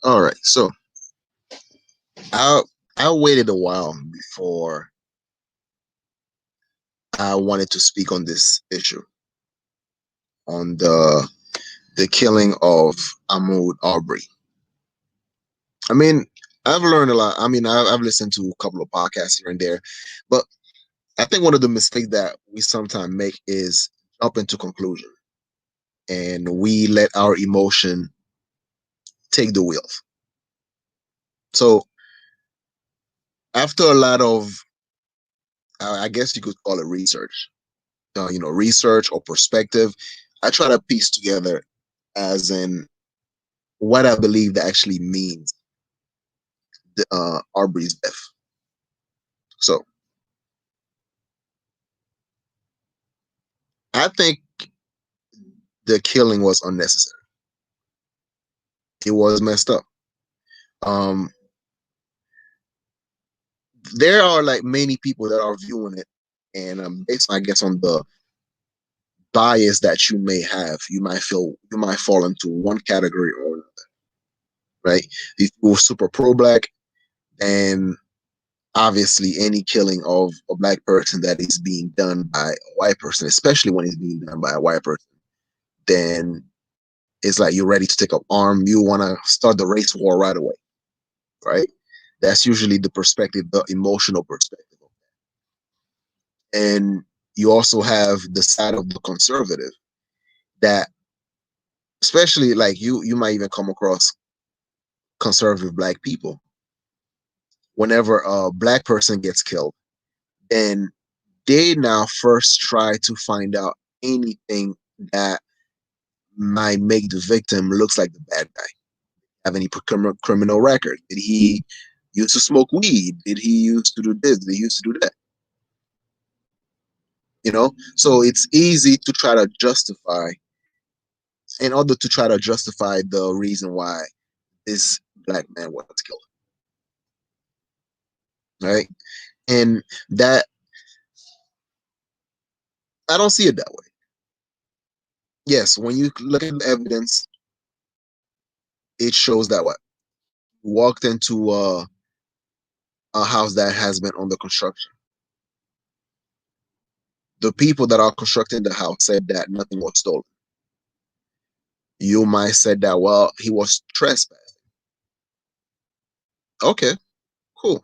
All right. So I I waited a while before I wanted to speak on this issue, on the killing of Ahmaud Arbrey. I mean, I've learned a lot. I mean, I've listened to a couple of podcasts here and there, but I think one of the mistakes that we sometimes make is jump into conclusion, and we let our emotion take the wheel. So after a lot of, I guess you could call it research, research or perspective, I try to piece together as in what I believe that actually means the Arbery's death. So I think the killing was unnecessary. It was messed up. Um, there are like many people that are viewing it, and based, I guess, on the bias that you may have, you might fall into one category or another, right? If you're super pro black, and obviously any killing of a black person that is being done by a white person, especially when it's being done by a white person, then it's like you're ready to take up arm. You want to start the race war right away, right? That's usually the perspective, the emotional perspective. And you also have the side of the conservative that, especially like you might even come across conservative black people. Whenever a black person gets killed, then they now first try to find out anything that might make the victim looks like the bad guy. Have any criminal record? Did he used to smoke weed? Did he used to do this? Did he used to do that? So it's easy to try to justify, in order to try to justify the reason why this black man was killed, right? And that, I don't see it that way. Yes, when you look at the evidence, it shows that what walked into a house that has been under construction. The people that are constructing the house said that nothing was stolen. You might say that, well, he was trespassing. Okay, cool.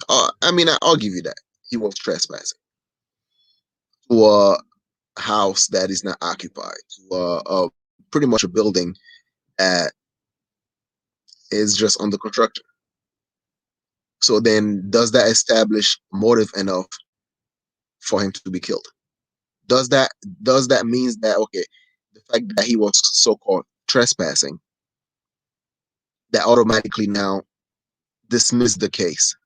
I mean, I'll give you that. He was trespassing to a house that is not occupied, to pretty much a building that is just under construction. So then, does that establish motive enough for him to be killed? Does that does that means that, okay, the fact that he was so-called trespassing, that automatically now dismiss the case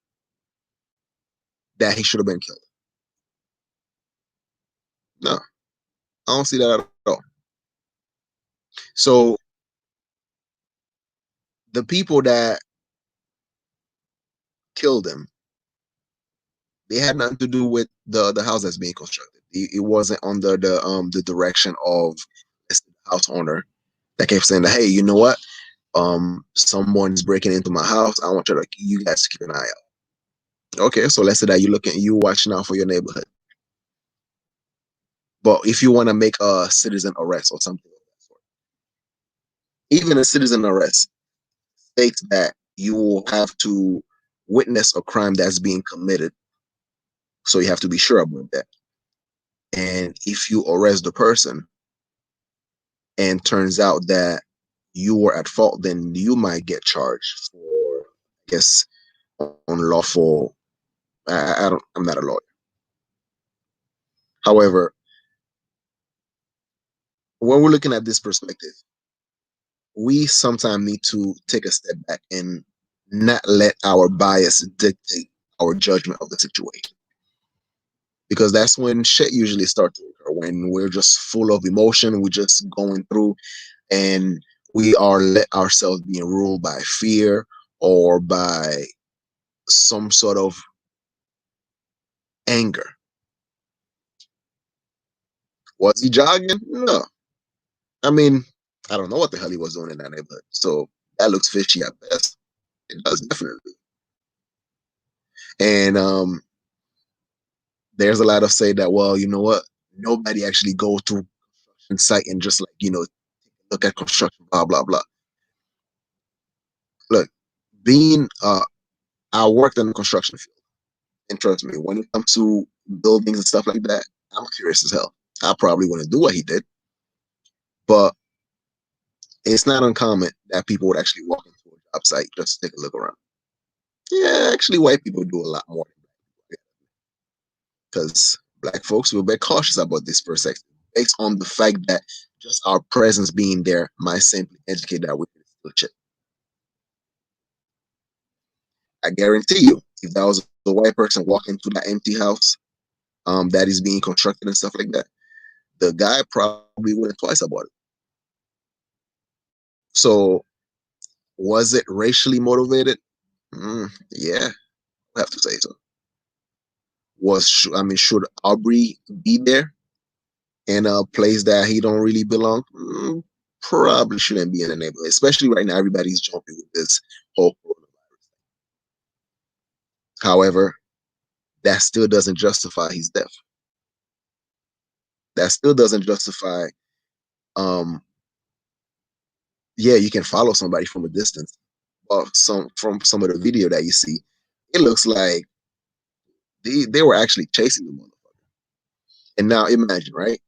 that he should have been killed? No, I don't see that at all. So the people that killed him, they had nothing to do with the house that's being constructed. It wasn't under the direction of the house owner that kept saying that, hey, you know what? Someone's breaking into my house. I want you guys to keep an eye out. Okay, so let's say that you watching out for your neighborhood. But if you want to make a citizen arrest or something of that sort, even a citizen arrest states that you will have to witness a crime that's being committed. So you have to be sure about that. And if you arrest the person and turns out that you were at fault, then you might get charged for, I guess, unlawful. I don't. I'm not a lawyer. However, when we're looking at this perspective, we sometimes need to take a step back and not let our bias dictate our judgment of the situation. Because that's when shit usually starts to occur, when we're just full of emotion, we're just going through, and we are let ourselves being ruled by fear or by some sort of anger. Was he jogging? No. I mean, I don't know what the hell he was doing in that neighborhood. So that looks fishy at best. It does, definitely. And there's a lot of say that, well, you know what? Nobody actually go to construction site and just like, look at construction, blah, blah, blah. Look, being I worked in the construction field. And trust me, when it comes to buildings and stuff like that, I'm curious as hell. I probably want to do what he did, but it's not uncommon that people would actually walk into a job site just to take a look around. Yeah, actually, white people do a lot more because black folks will be cautious about this for a second, based on the fact that just our presence being there might simply indicate that we can still check. I guarantee you, if that was a white person walking through that empty house that is being constructed and stuff like that, the guy probably wouldn't twice about it. So, was it racially motivated? Yeah, I have to say so. Should Aubrey be there in a place that he don't really belong? Probably shouldn't be in the neighborhood, especially right now. Everybody's jumping with this whole coronavirus. However, that still doesn't justify his death. That still doesn't justify. Um, yeah, you can follow somebody from a distance. From some of the video that you see, it looks like they were actually chasing the motherfucker. And now imagine, right?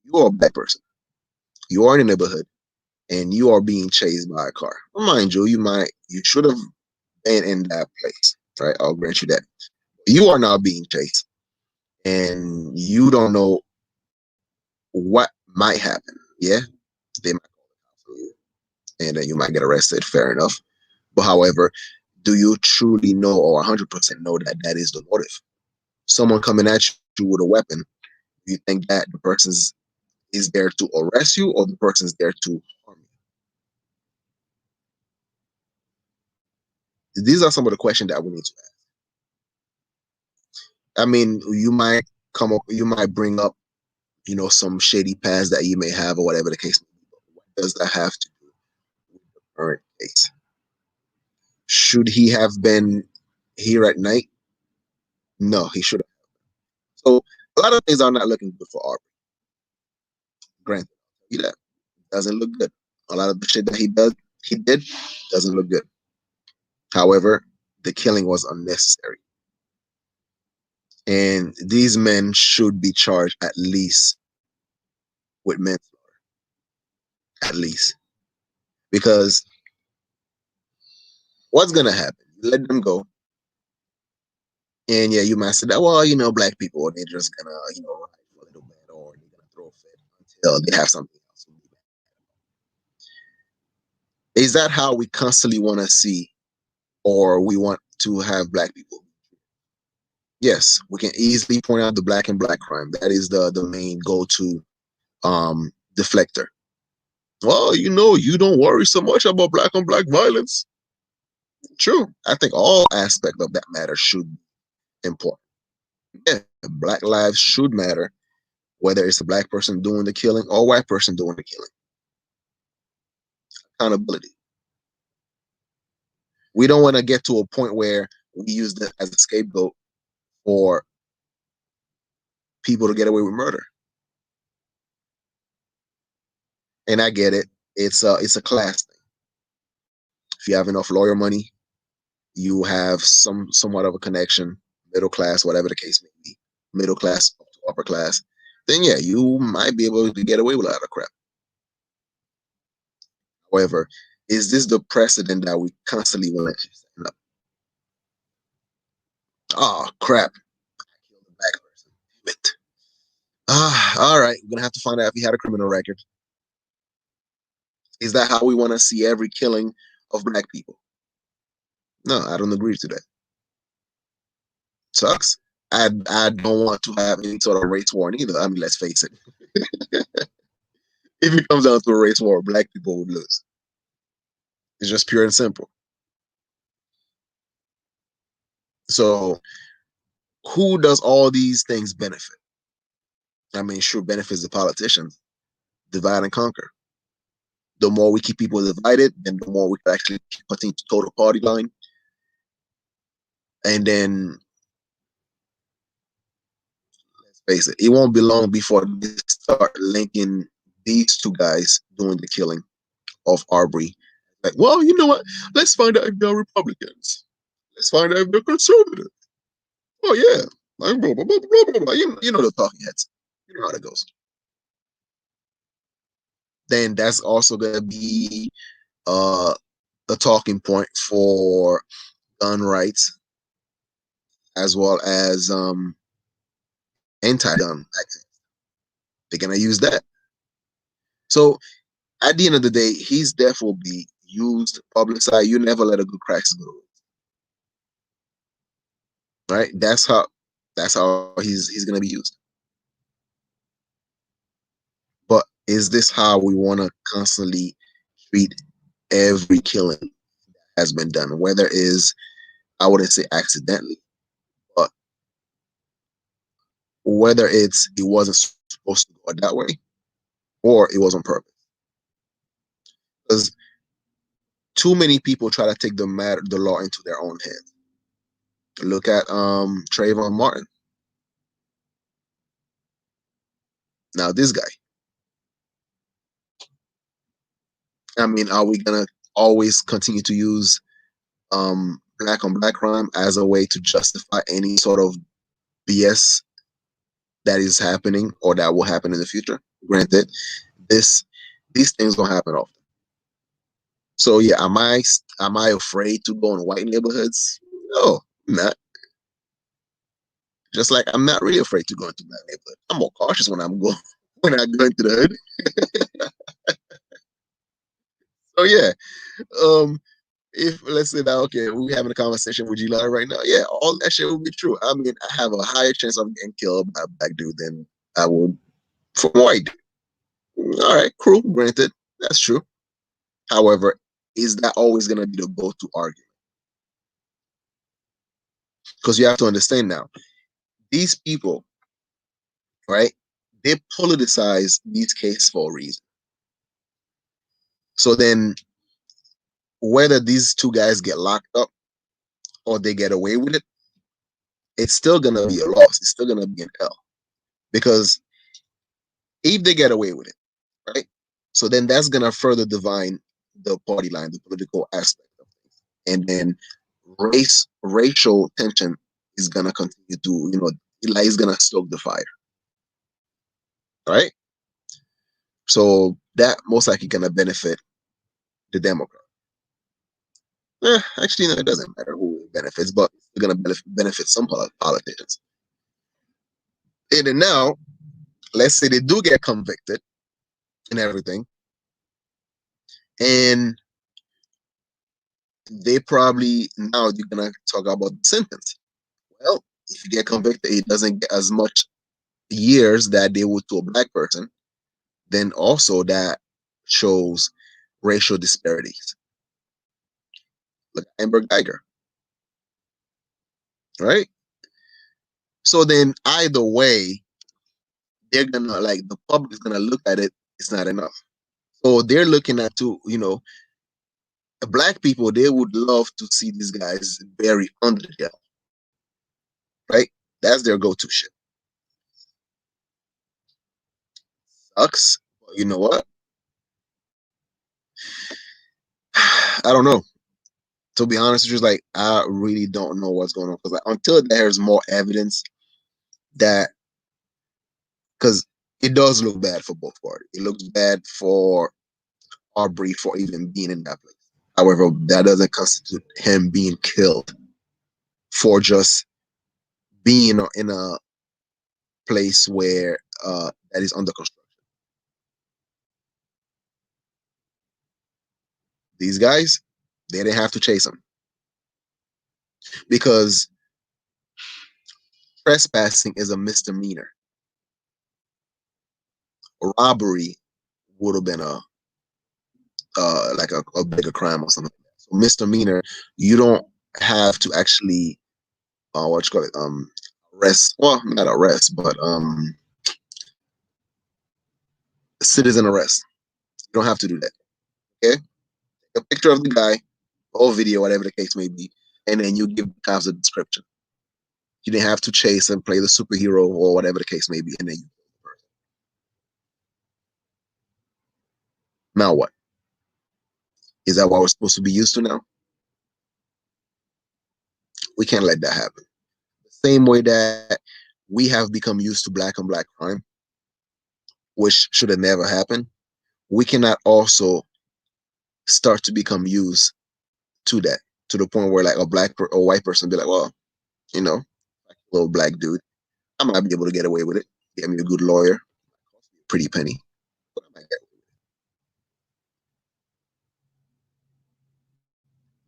You are a black person. You are in a neighborhood and you are being chased by a car. Well, mind you, you should have been in that place, right? I'll grant you that. You are now being chased and you don't know what might happen. Yeah, they might call the cops on you and then you might get arrested. Fair enough. But however, do you truly know or 100% know that that is the motive? Someone coming at you with a weapon, you think that the person is there to arrest you or the person is there to harm you? These are some of the questions that we need to ask. I mean, you might bring up, some shady past that you may have or whatever the case may be. But what does that have to do with the current case? Should he have been here at night? No, he should have. So a lot of things are not looking good for Aubrey. Granted, he that doesn't look good. A lot of the shit that he did doesn't look good. However, the killing was unnecessary. And these men should be charged at least with manslaughter. At least. Because what's gonna happen? You let them go. And yeah, you might say that, well, black people, they're just gonna, ride for a little bit or they're gonna throw a fit until they have something else. Is that how we constantly want to see or we want to have black people? Yes, we can easily point out the black and black crime. That is the main go-to deflector. Well, you don't worry so much about black on black violence. True. I think all aspects of that matter should be important. Yeah, black lives should matter, whether it's a black person doing the killing or a white person doing the killing. Accountability. We don't want to get to a point where we use that as a scapegoat for people to get away with murder. And I get it. It's a class thing. If you have enough lawyer money, you have somewhat of a connection, middle class, whatever the case may be, middle class up to upper class, then yeah, you might be able to get away with a lot of crap. However, is this the precedent that we constantly want to keep setting up? Oh crap! I killed a black person. Damn it. All right. We're gonna have to find out if he had a criminal record. Is that how we want to see every killing of black people? No, I don't agree to that. Sucks. I don't want to have any sort of race war either. I mean, let's face it. If it comes down to a race war, black people would lose. It's just pure and simple. So, who does all these things benefit? I mean, sure, benefits the politicians. Divide and conquer. the more we keep people divided, then the more we can actually continue to toe the party line. And then, let's face it, it won't be long before they start linking these two guys doing the killing of Arbery. Like, well, you know what? Let's find out if they're Republicans. Let's find out if they're conservative. Oh yeah, like blah, blah, blah, blah, blah. You know the talking heads. You know how that goes. Then that's also gonna be uh, a talking point for gun rights as well as anti-gun activists. They're gonna use that. So at the end of the day, he's therefore be used, publicized. You never let a good crack go, right? That's how he's gonna be used. But is this how we want to constantly treat every killing that has been done? Whether is, I wouldn't say accidentally, but whether it wasn't supposed to go that way or it was on purpose. Because too many people try to take the law into their own hands. Look at Trayvon Martin. Now this guy. I mean, are we gonna always continue to use black on black crime as a way to justify any sort of BS that is happening or that will happen in the future? Granted, these things don't happen often. So yeah, am I afraid to go in white neighborhoods? No, I'm not. Just like I'm not really afraid to go into black neighborhood. I'm more cautious when I'm going when I go into the hood. So yeah, um, if let's say that okay, we're having a conversation with G right now, yeah, all that shit would be true. I mean, I have a higher chance of getting killed by a black dude than I would from white. All right, cool, granted, that's true. However, is that always going to be the go-to argument? Because you have to understand now, these people, right? They politicize these cases for a reason. So then, whether these two guys get locked up or they get away with it, it's still gonna be a loss. It's still gonna be an L because if they get away with it, right? So then that's gonna further divide the party line, the political aspect of things, and then racial tension is gonna continue to, like it's gonna stoke the fire, right? So that most likely gonna benefit the Democrat. Actually, no, it doesn't matter who it benefits, but it's gonna benefit some politicians. And then now, let's say they do get convicted and everything, and they probably now you're gonna talk about the sentence. Well, if you get convicted, it doesn't get as much years that they would to a black person. Then also that shows racial disparities. Look at Amber Geiger, right? So then either way, they're gonna like the public's gonna look at it. It's not enough. So they're looking at black people. They would love to see these guys buried under the jail, right? That's their go-to shit. Sucks. But you know what? I don't know. To be honest, it's just like I really don't know what's going on because until there's more evidence that because it does look bad for both parties. It looks bad for Arbery for even being in that place. However, that doesn't constitute him being killed for just being in a place where that is under construction. These guys, they didn't have to chase him because trespassing is a misdemeanor. Robbery would have been like a bigger crime or something. So misdemeanor, you don't have to actually what you call it arrest. Well, not arrest, but citizen arrest. You don't have to do that. Okay, take a picture of the guy or video, whatever the case may be, and then you give the cops a description. You didn't have to chase and play the superhero or whatever the case may be, and then you. Now what? Is that what we're supposed to be used to now? We can't let that happen. The same way that we have become used to black on black crime, which should have never happened, we cannot also start to become used to that, to the point where like a or white person be like, well, you know, little black dude, I might be able to get away with it. Get me a good lawyer, pretty penny. But I might get away with it.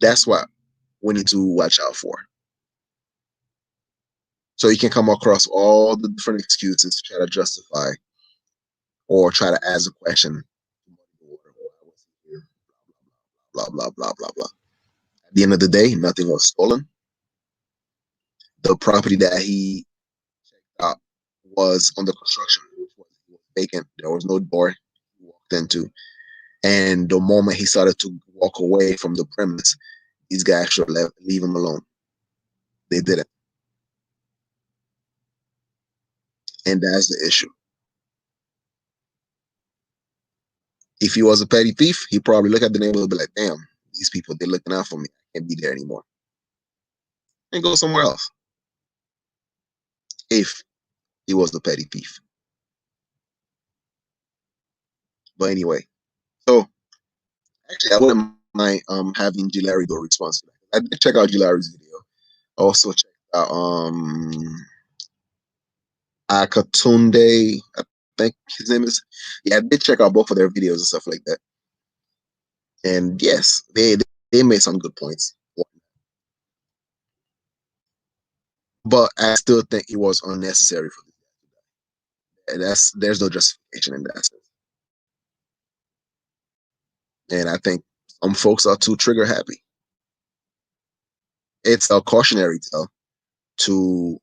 That's what we need to watch out for. So you can come across all the different excuses to try to justify or try to ask a question. Blah, blah, blah, blah, blah. At the end of the day, nothing was stolen. The property that he checked out was under construction, which was vacant. There was no door he walked into. And the moment he started to walk away from the premise, these guys should leave him alone. They didn't. And that's the issue. If he was a petty thief, he'd probably look at the neighborhood and be like, damn, these people, they're looking out for me. I can't be there anymore. And go somewhere else. If he was the petty thief. But anyway, so actually, I wouldn't mind having Gilari go respond to that. I did check out Gilari's video. I also checked out Akatunde, I think his name is. Yeah, I did check out both of their videos and stuff like that. And yes, they made some good points. But I still think it was unnecessary for this. And there's no justification in that sense. And I think some folks are too trigger happy. It's a cautionary tale to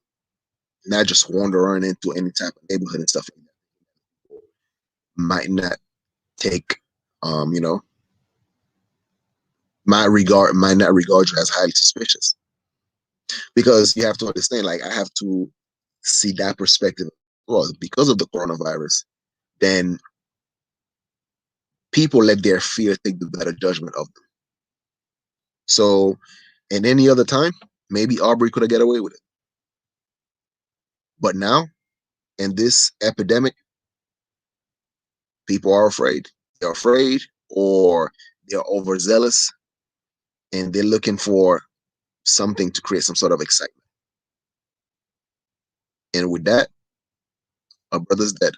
not just wander around into any type of neighborhood and stuff like that. Might not take, you know, might not regard you as highly suspicious. Because you have to understand, like, I have to see that perspective. Well, because of the coronavirus, then people let their fear take the better judgment of them. So, in any other time, maybe Arbery could have got away with it. But now, in this epidemic, people are afraid. They're afraid, or they're overzealous, and they're looking for something to create some sort of excitement. And with that, our brother's dead.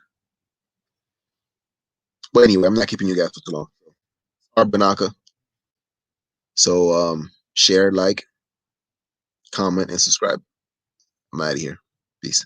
But anyway, I'm not keeping you guys for too long. ArtBenaca. So share, like, comment, and subscribe. I'm out of here. Peace.